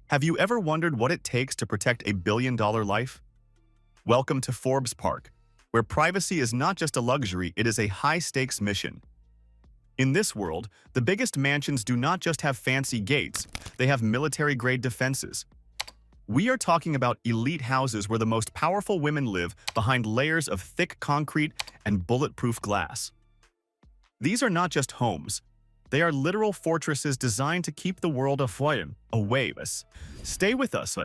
Have you ever wondered what it takes to protect a billion-dollar life? Welcome to Forbes Park, where privacy is not just a luxury, it is a high-stakes mission. In this world, the biggest mansions do not just have fancy gates, they have military-grade defenses. We are talking about elite houses where the most powerful women live behind layers of thick concrete and bulletproof glass. These are not just homes. They are literal fortresses designed to keep the world aflame, away us. Stay with us,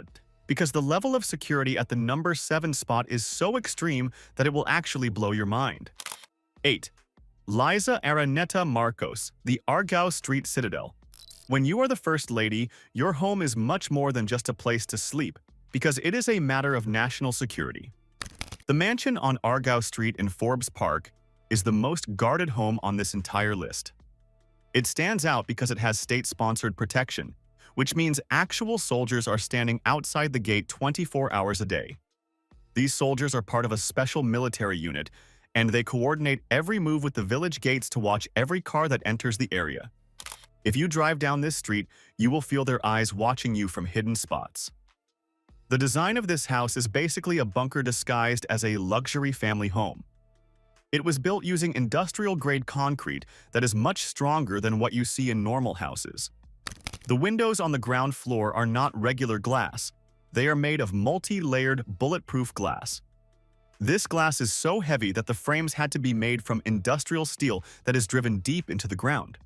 because the level of security at the number 7 spot is so extreme that it will actually blow your mind. 8. Liza Araneta Marcos, the Argao Street Citadel. When you are the First Lady, your home is much more than just a place to sleep, because it is a matter of national security. The mansion on Argao Street in Forbes Park is the most guarded home on this entire list. It stands out because it has state-sponsored protection, which means actual soldiers are standing outside the gate 24 hours a day. These soldiers are part of a special military unit, and they coordinate every move with the village gates to watch every car that enters the area. If you drive down this street, you will feel their eyes watching you from hidden spots. The design of this house is basically a bunker disguised as a luxury family home. It was built using industrial-grade concrete that is much stronger than what you see in normal houses. The windows on the ground floor are not regular glass. They are made of multi-layered bulletproof glass. This glass is so heavy that the frames had to be made from industrial steel that is driven deep into the ground.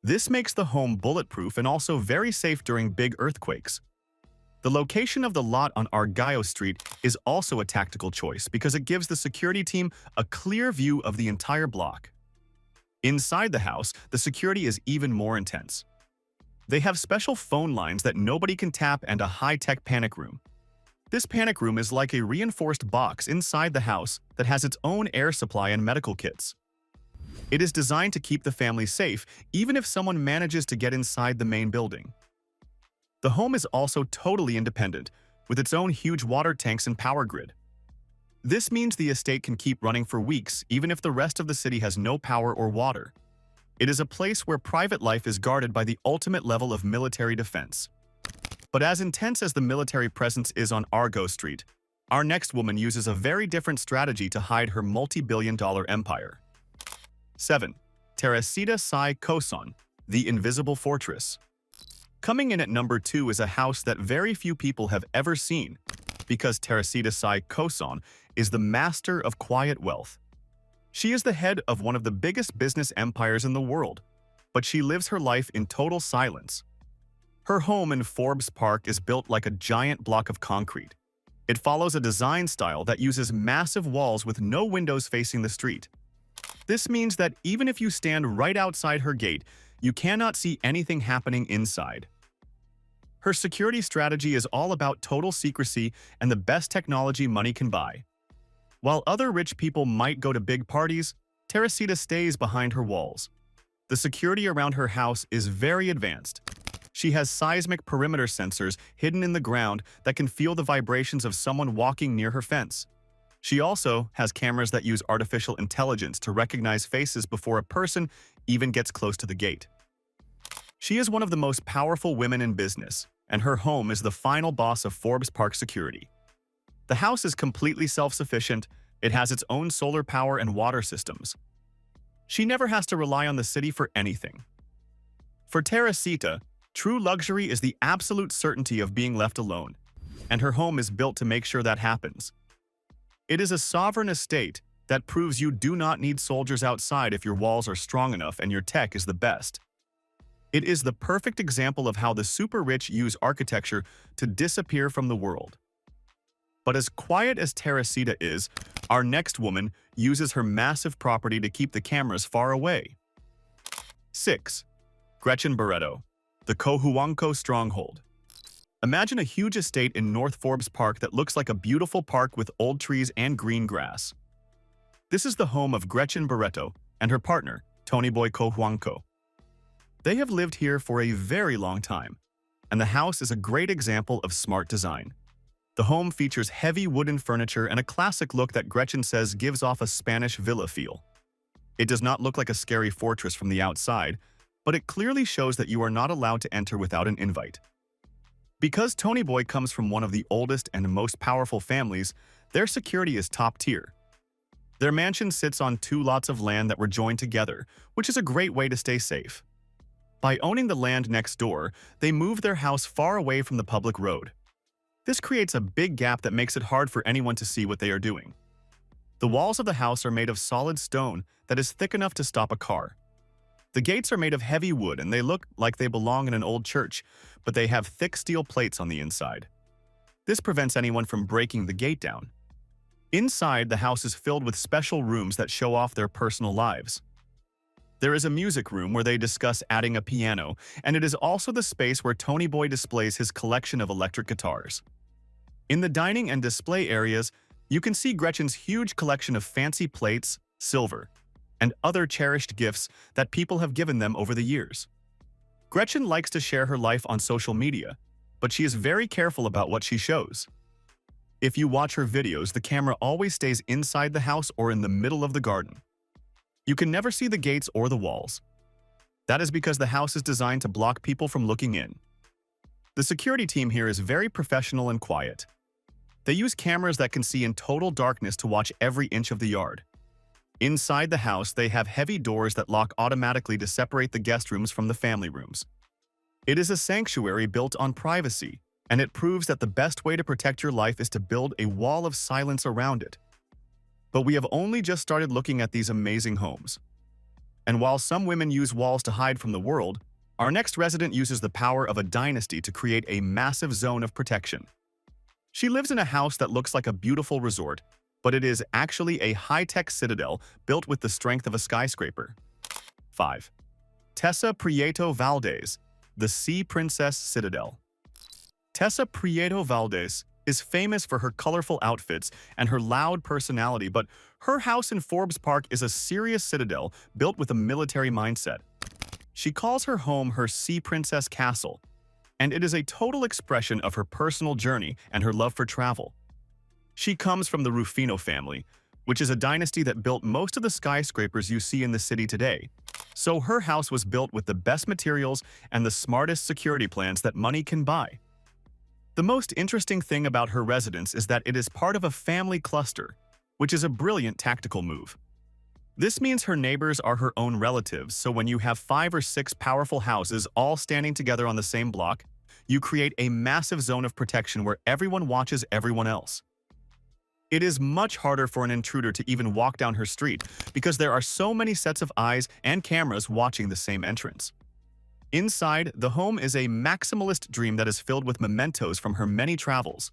This makes the home bulletproof and also very safe during big earthquakes. The location of the lot on Argao Street is also a tactical choice because it gives the security team a clear view of the entire block. Inside the house, the security is even more intense. They have special phone lines that nobody can tap and a high-tech panic room. This panic room is like a reinforced box inside the house that has its own air supply and medical kits. It is designed to keep the family safe even if someone manages to get inside the main building. The home is also totally independent, with its own huge water tanks and power grid. This means the estate can keep running for weeks even if the rest of the city has no power or water. It is a place where private life is guarded by the ultimate level of military defense. But as intense as the military presence is on Argao Street, our next woman uses a very different strategy to hide her multi-billion-dollar empire. 7. Teresita Sy Coson, the Invisible Fortress. Coming in at number 2 is a house that very few people have ever seen, because Teresita Sy Coson is the master of quiet wealth. She is the head of one of the biggest business empires in the world, but she lives her life in total silence. Her home in Forbes Park is built like a giant block of concrete. It follows a design style that uses massive walls with no windows facing the street. This means that even if you stand right outside her gate, you cannot see anything happening inside. Her security strategy is all about total secrecy and the best technology money can buy. While other rich people might go to big parties, Teresita stays behind her walls. The security around her house is very advanced. She has seismic perimeter sensors hidden in the ground that can feel the vibrations of someone walking near her fence. She also has cameras that use artificial intelligence to recognize faces before a person even gets close to the gate. She is one of the most powerful women in business, and her home is the final boss of Forbes Park security. The house is completely self-sufficient. It has its own solar power and water systems. She never has to rely on the city for anything. For Teresita, true luxury is the absolute certainty of being left alone, and her home is built to make sure that happens. It is a sovereign estate that proves you do not need soldiers outside if your walls are strong enough and your tech is the best. It is the perfect example of how the super rich use architecture to disappear from the world. But as quiet as Teresita is, our next woman uses her massive property to keep the cameras far away. 6. Gretchen Barretto, the Cojuangco Stronghold. Imagine a huge estate in North Forbes Park that looks like a beautiful park with old trees and green grass. This is the home of Gretchen Barretto and her partner, Tony Boy Cojuangco. They have lived here for a very long time, and the house is a great example of smart design. The home features heavy wooden furniture and a classic look that Gretchen says gives off a Spanish villa feel. It does not look like a scary fortress from the outside, but it clearly shows that you are not allowed to enter without an invite. Because Tony Boy comes from one of the oldest and most powerful families, their security is top tier. Their mansion sits on 2 lots of land that were joined together, which is a great way to stay safe. By owning the land next door, they move their house far away from the public road. This creates a big gap that makes it hard for anyone to see what they are doing. The walls of the house are made of solid stone that is thick enough to stop a car. The gates are made of heavy wood and they look like they belong in an old church, but they have thick steel plates on the inside. This prevents anyone from breaking the gate down. Inside, the house is filled with special rooms that show off their personal lives. There is a music room where they discuss adding a piano, and it is also the space where Tony Boy displays his collection of electric guitars. In the dining and display areas, you can see Gretchen's huge collection of fancy plates, silver, and other cherished gifts that people have given them over the years. Gretchen likes to share her life on social media, but she is very careful about what she shows. If you watch her videos, the camera always stays inside the house or in the middle of the garden. You can never see the gates or the walls. That is because the house is designed to block people from looking in. The security team here is very professional and quiet. They use cameras that can see in total darkness to watch every inch of the yard. Inside the house, they have heavy doors that lock automatically to separate the guest rooms from the family rooms. It is a sanctuary built on privacy, and it proves that the best way to protect your life is to build a wall of silence around it. But we have only just started looking at these amazing homes. And while some women use walls to hide from the world, our next resident uses the power of a dynasty to create a massive zone of protection. She lives in a house that looks like a beautiful resort, but it is actually a high-tech citadel built with the strength of a skyscraper. 5. Tessa Prieto-Valdes, the Sea Princess Citadel. Tessa Prieto-Valdes is famous for her colorful outfits and her loud personality, but her house in Forbes Park is a serious citadel built with a military mindset. She calls her home her Sea Princess Castle, and it is a total expression of her personal journey and her love for travel. She comes from the Rufino family, which is a dynasty that built most of the skyscrapers you see in the city today. So her house was built with the best materials and the smartest security plans that money can buy. The most interesting thing about her residence is that it is part of a family cluster, which is a brilliant tactical move. This means her neighbors are her own relatives, so when you have 5 or 6 powerful houses all standing together on the same block, you create a massive zone of protection where everyone watches everyone else. It is much harder for an intruder to even walk down her street because there are so many sets of eyes and cameras watching the same entrance. Inside, the home is a maximalist dream that is filled with mementos from her many travels.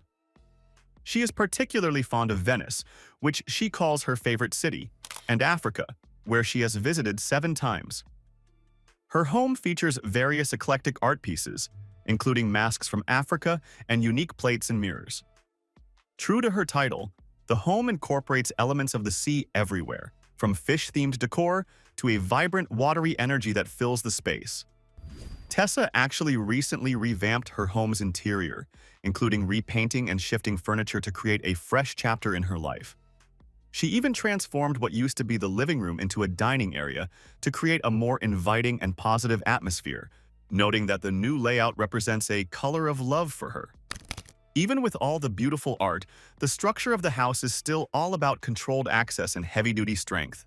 She is particularly fond of Venice, which she calls her favorite city, and Africa, where she has visited 7 times. Her home features various eclectic art pieces, including masks from Africa and unique plates and mirrors. True to her title, the home incorporates elements of the sea everywhere, from fish-themed decor to a vibrant, watery energy that fills the space. Tessa actually recently revamped her home's interior, including repainting and shifting furniture to create a fresh chapter in her life. She even transformed what used to be the living room into a dining area to create a more inviting and positive atmosphere, noting that the new layout represents a color of love for her. Even with all the beautiful art, the structure of the house is still all about controlled access and heavy-duty strength.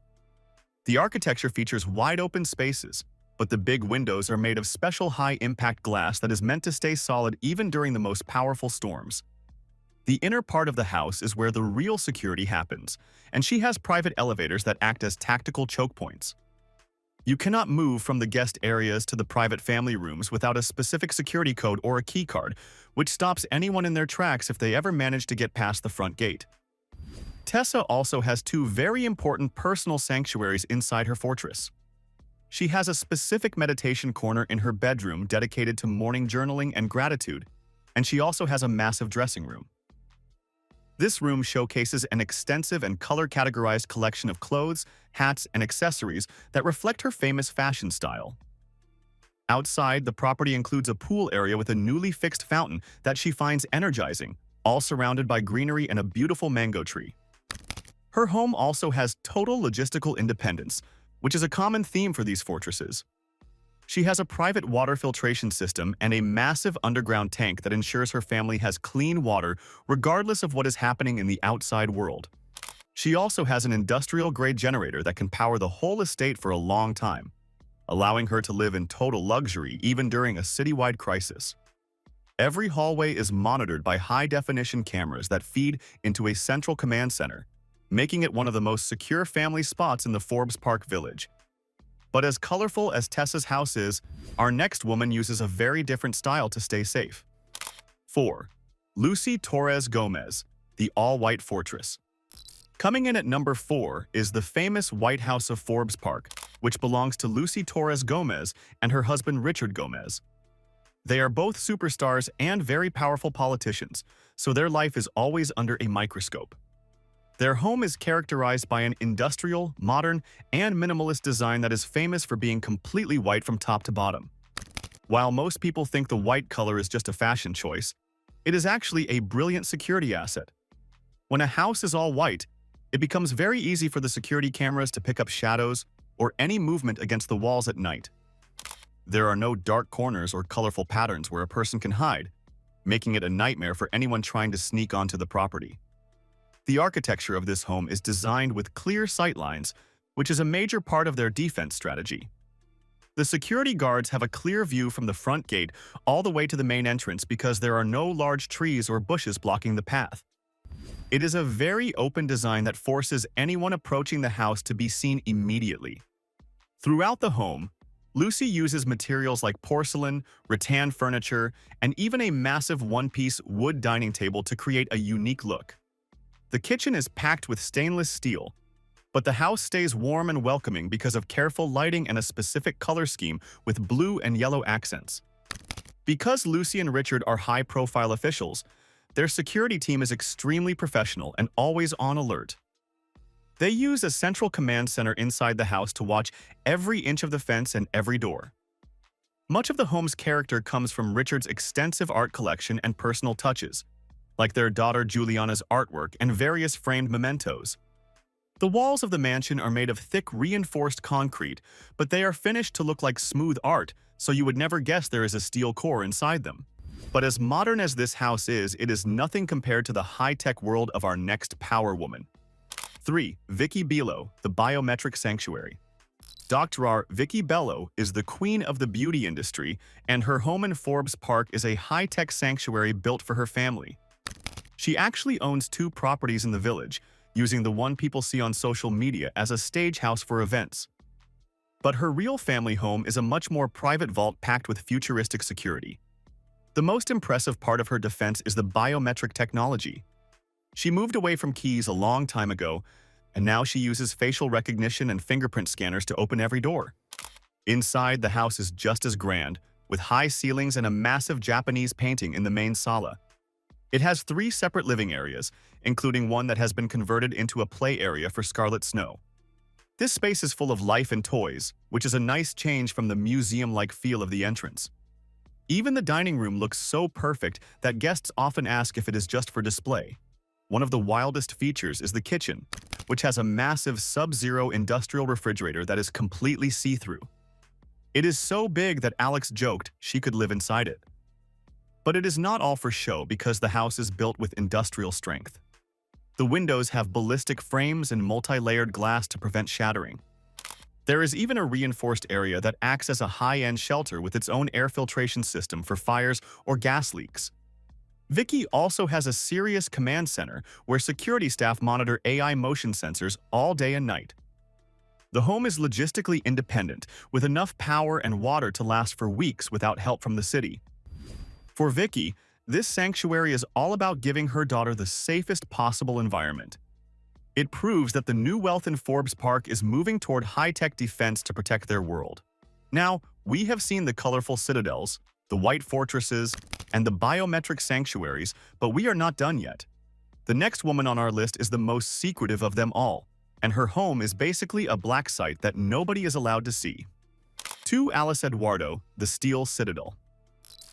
The architecture features wide-open spaces, but the big windows are made of special high-impact glass that is meant to stay solid even during the most powerful storms. The inner part of the house is where the real security happens, and she has private elevators that act as tactical choke points. You cannot move from the guest areas to the private family rooms without a specific security code or a key card, which stops anyone in their tracks if they ever manage to get past the front gate. Tessa also has 2 very important personal sanctuaries inside her fortress. She has a specific meditation corner in her bedroom dedicated to morning journaling and gratitude, and she also has a massive dressing room. This room showcases an extensive and color-categorized collection of clothes, hats, and accessories that reflect her famous fashion style. Outside, the property includes a pool area with a newly fixed fountain that she finds energizing, all surrounded by greenery and a beautiful mango tree. Her home also has total logistical independence, which is a common theme for these fortresses. She has a private water filtration system and a massive underground tank that ensures her family has clean water regardless of what is happening in the outside world. She also has an industrial-grade generator that can power the whole estate for a long time, allowing her to live in total luxury even during a citywide crisis. Every hallway is monitored by high-definition cameras that feed into a central command center, making it one of the most secure family spots in the Forbes Park village. But as colorful as Tessa's house is, our next woman uses a very different style to stay safe. 4. Lucy Torres-Gomez, the all-white fortress. Coming in at number 4 is the famous White House of Forbes Park, which belongs to Lucy Torres-Gomez and her husband Richard Gomez. They are both superstars and very powerful politicians, so their life is always under a microscope. Their home is characterized by an industrial, modern, and minimalist design that is famous for being completely white from top to bottom. While most people think the white color is just a fashion choice, it is actually a brilliant security asset. When a house is all white, it becomes very easy for the security cameras to pick up shadows or any movement against the walls at night. There are no dark corners or colorful patterns where a person can hide, making it a nightmare for anyone trying to sneak onto the property. The architecture of this home is designed with clear sightlines, which is a major part of their defense strategy. The security guards have a clear view from the front gate all the way to the main entrance because there are no large trees or bushes blocking the path. It is a very open design that forces anyone approaching the house to be seen immediately. Throughout the home, Lucy uses materials like porcelain, rattan furniture, and even a massive one-piece wood dining table to create a unique look. The kitchen is packed with stainless steel, but the house stays warm and welcoming because of careful lighting and a specific color scheme with blue and yellow accents. Because Lucy and Richard are high-profile officials, their security team is extremely professional and always on alert. They use a central command center inside the house to watch every inch of the fence and every door. Much of the home's character comes from Richard's extensive art collection and personal touches, like their daughter Juliana's artwork and various framed mementos. The walls of the mansion are made of thick reinforced concrete, but they are finished to look like smooth art, so you would never guess there is a steel core inside them. But as modern as this house is, it is nothing compared to the high-tech world of our next power woman. 3. Vicki Belo, the biometric sanctuary. Dr. Vicki Belo is the queen of the beauty industry, and her home in Forbes Park is a high-tech sanctuary built for her family. She actually owns 2 properties in the village, using the one people see on social media as a stage house for events. But her real family home is a much more private vault packed with futuristic security. The most impressive part of her defense is the biometric technology. She moved away from keys a long time ago, and now she uses facial recognition and fingerprint scanners to open every door. Inside, the house is just as grand, with high ceilings and a massive Japanese painting in the main sala. It has 3 separate living areas, including one that has been converted into a play area for Scarlet Snow. This space is full of life and toys, which is a nice change from the museum-like feel of the entrance. Even the dining room looks so perfect that guests often ask if it is just for display. One of the wildest features is the kitchen, which has a massive sub-zero industrial refrigerator that is completely see-through. It is so big that Alex joked she could live inside it. But it is not all for show because the house is built with industrial strength. The windows have ballistic frames and multi-layered glass to prevent shattering. There is even a reinforced area that acts as a high-end shelter with its own air filtration system for fires or gas leaks. Vicki also has a serious command center where security staff monitor AI motion sensors all day and night. The home is logistically independent, with enough power and water to last for weeks without help from the city. For Vicki, this sanctuary is all about giving her daughter the safest possible environment. It proves that the new wealth in Forbes Park is moving toward high-tech defense to protect their world. Now, we have seen the colorful citadels, the white fortresses, and the biometric sanctuaries, but we are not done yet. The next woman on our list is the most secretive of them all, and her home is basically a black site that nobody is allowed to see. 2. Alice Eduardo, the Steel Citadel.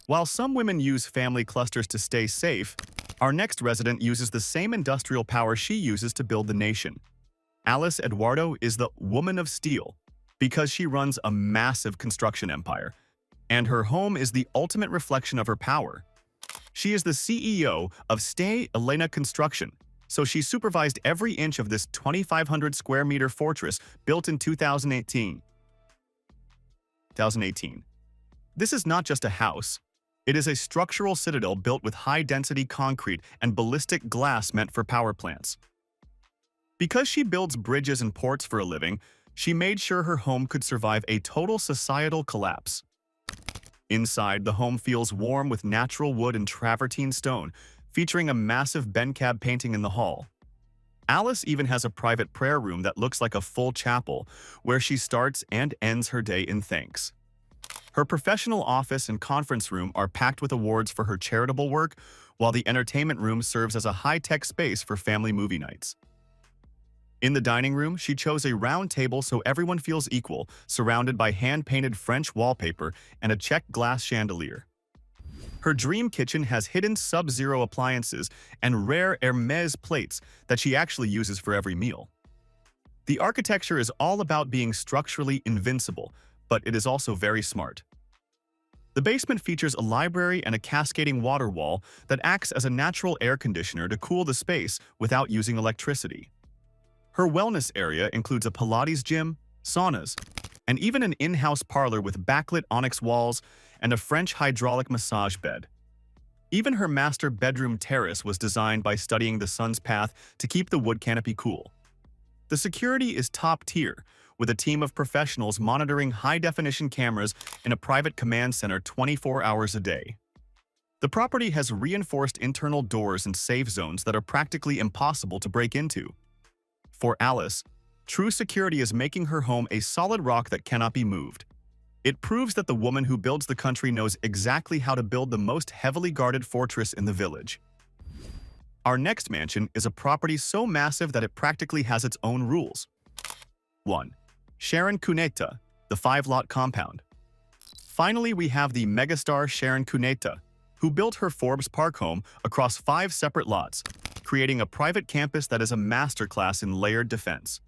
While some women use family clusters to stay safe, our next resident uses the same industrial power she uses to build the nation. Alice Eduardo is the Woman of Steel, because she runs a massive construction empire, and her home is the ultimate reflection of her power. She is the CEO of Stay Elena Construction, so she supervised every inch of this 2,500 square meter fortress built in 2018. This is not just a house. It is a structural citadel built with high-density concrete and ballistic glass meant for power plants. Because she builds bridges and ports for a living, she made sure her home could survive a total societal collapse. Inside, the home feels warm with natural wood and travertine stone, featuring a massive Bencab painting in the hall. Alice even has a private prayer room that looks like a full chapel, where she starts and ends her day in thanks. Her professional office and conference room are packed with awards for her charitable work, while the entertainment room serves as a high-tech space for family movie nights. In the dining room, she chose a round table so everyone feels equal, surrounded by hand-painted French wallpaper and a checked glass chandelier. Her dream kitchen has hidden Sub-Zero appliances and rare Hermès plates that she actually uses for every meal. The architecture is all about being structurally invincible, but it is also very smart. The basement features a library and a cascading water wall that acts as a natural air conditioner to cool the space without using electricity. Her wellness area includes a Pilates gym, saunas, and even an in-house parlor with backlit onyx walls and a French hydraulic massage bed. Even her master bedroom terrace was designed by studying the sun's path to keep the wood canopy cool. The security is top tier, with a team of professionals monitoring high-definition cameras in a private command center 24 hours a day. The property has reinforced internal doors and safe zones that are practically impossible to break into. For Alice, true security is making her home a solid rock that cannot be moved. It proves that the woman who builds the country knows exactly how to build the most heavily guarded fortress in the village. Our next mansion is a property so massive that it practically has its own rules. 1. Sharon Cuneta, the 5-lot compound. Finally, we have the megastar Sharon Cuneta, who built her Forbes Park home across 5 separate lots, creating a private campus that is a masterclass in layered defense.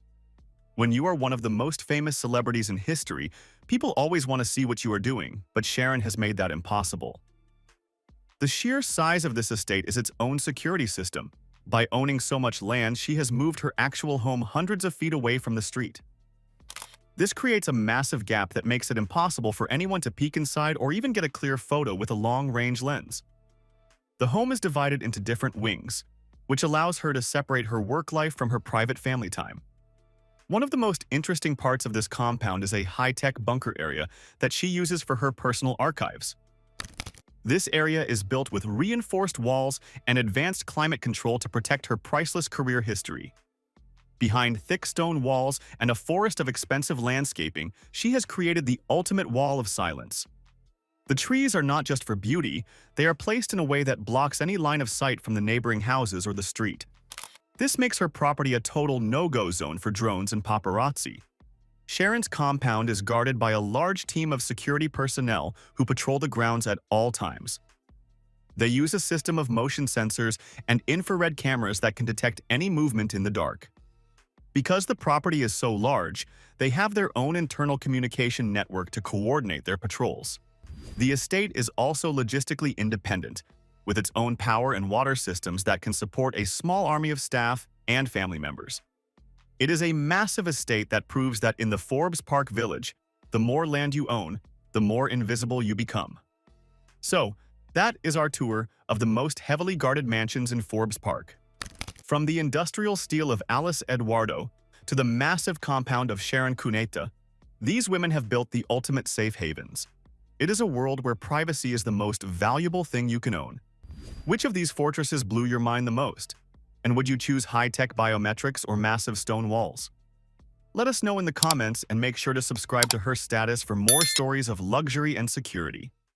When you are one of the most famous celebrities in history, people always want to see what you are doing, but Sharon has made that impossible. The sheer size of this estate is its own security system. By owning so much land, she has moved her actual home hundreds of feet away from the street. This creates a massive gap that makes it impossible for anyone to peek inside or even get a clear photo with a long-range lens. The home is divided into different wings, which allows her to separate her work life from her private family time. One of the most interesting parts of this compound is a high-tech bunker area that she uses for her personal archives. This area is built with reinforced walls and advanced climate control to protect her priceless career history. Behind thick stone walls and a forest of expensive landscaping, she has created the ultimate wall of silence. The trees are not just for beauty, they are placed in a way that blocks any line of sight from the neighboring houses or the street. This makes her property a total no-go zone for drones and paparazzi. Sharon's compound is guarded by a large team of security personnel who patrol the grounds at all times. They use a system of motion sensors and infrared cameras that can detect any movement in the dark. Because the property is so large, they have their own internal communication network to coordinate their patrols. The estate is also logistically independent, with its own power and water systems that can support a small army of staff and family members. It is a massive estate that proves that in the Forbes Park village, the more land you own, the more invisible you become. So, that is our tour of the most heavily guarded mansions in Forbes Park. From the industrial steel of Alice Eduardo to the massive compound of Sharon Cuneta, these women have built the ultimate safe havens. It is a world where privacy is the most valuable thing you can own. Which of these fortresses blew your mind the most? And would you choose high-tech biometrics or massive stone walls? Let us know in the comments and make sure to subscribe to her status for more stories of luxury and security.